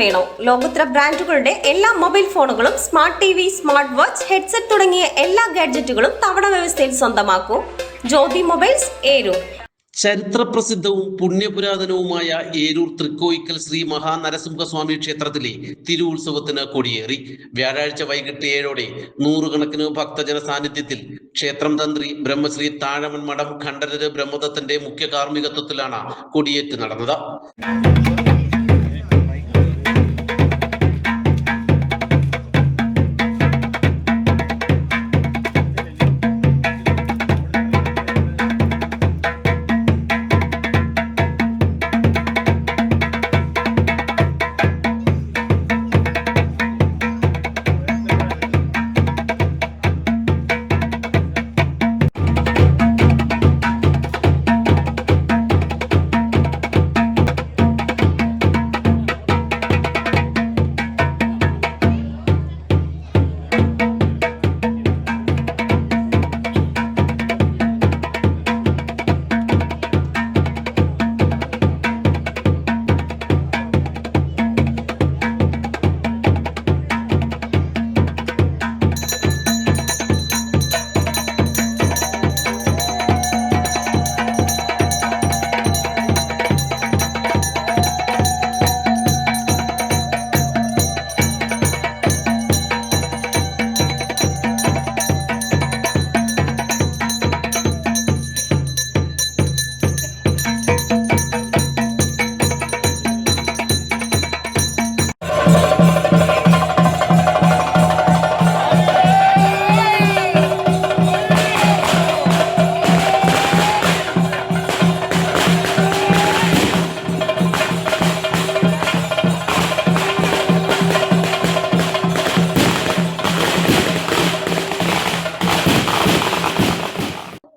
വേണോ? ലോകോത്തര ബ്രാൻഡുകളുടെ എല്ലാ മൊബൈൽ ഫോണുകളും smart TV, smart watch, headset തുടങ്ങിയ എല്ലാ ഗാഡ്ജറ്റുകളും തവണ വ്യവസ്ഥയിൽ സ്വന്തമാക്കൂ. ജ്യോതി മൊബൈൽസ്, ഏരൂർ. ചരിത്രപ്രസിദ്ധവും പുണ്യപുരാതനവുമായ ഏരൂർ തൃക്കോയിക്കൽ ശ്രീ മഹാനരസിംഹസ്വാമി ക്ഷേത്രത്തിലെ തിരുവുത്സവത്തിന് കൊടിയേറി. വ്യാഴാഴ്ച വൈകിട്ട് 7 നൂറുകണക്കിന് ഭക്തജന സാന്നിധ്യത്തിൽ ക്ഷേത്രം തന്ത്രി ബ്രഹ്മശ്രീ താഴമൺ മഠം ഖണ്ഡരര് ബ്രഹ്മദത്തന്റെ മുഖ്യ കാർമ്മികത്വത്തിലാണ് കൊടിയേറ്റ് നടന്നത്.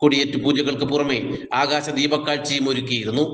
കൊടിയേറ്റ് പൂജകൾക്ക് പുറമെ ആകാശ ദീപക്കാഴ്ചയും ഒരുക്കിയിരുന്നു.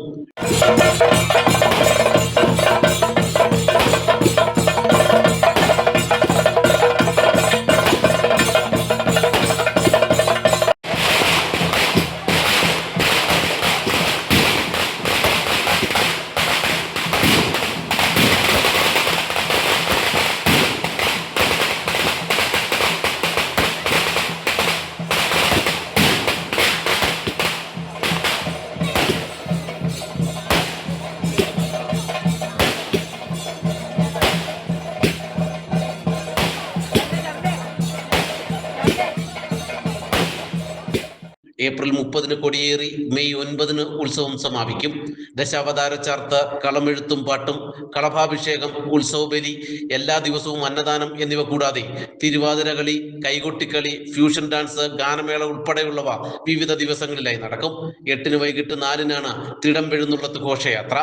ഏപ്രിൽ 30 കൊടിയേറി മെയ് 9 ഉത്സവം സമാപിക്കും. ദശാവതാര ചാർത്ത്, കളമെഴുത്തും പാട്ടും, കളഭാഭിഷേകം, ഉത്സവബലി, എല്ലാ ദിവസവും അന്നദാനം എന്നിവ കൂടാതെ തിരുവാതിരകളി, കൈകൊട്ടിക്കളി, ഫ്യൂഷൻ ഡാൻസ്, ഗാനമേള ഉൾപ്പെടെയുള്ളവ വിവിധ ദിവസങ്ങളിലായി നടക്കും. 8 വൈകിട്ട് 4 തിടമ്പെഴുന്നള്ളത്ത് ഘോഷയാത്ര.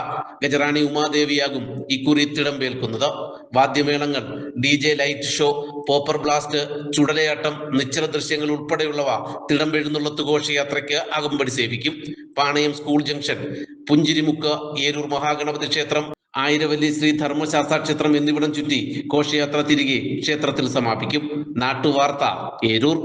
ഗജറാണി ഉമാദേവിയാകും ഇക്കുറി തിടമ്പേൽക്കുന്നത്. വാദ്യമേളങ്ങൾ, DJ light show, popper blast, ചുടലയാട്ടം, നിശ്ചല ദൃശ്യങ്ങൾ ഉൾപ്പെടെയുള്ളവ തിടമ്പെഴുന്നള്ളത്ത് ഘോഷയാത്രയ്ക്ക് അകമ്പടി സേവിക്കും. പാണയം സ്കൂൾ ജംഗ്ഷൻ, പുഞ്ചിരിമുക്ക്, ഏരൂർ മഹാഗണപതി ക്ഷേത്രം, ആയിരവല്ലി ശ്രീ ധർമ്മശാസ്ത്ര ക്ഷേത്രം എന്നിവിടം ചുറ്റി ഘോഷയാത്ര തിരികെ ക്ഷേത്രത്തിൽ സമാപിക്കും. നാട്ടുവാർത്ത, ഏരൂർ.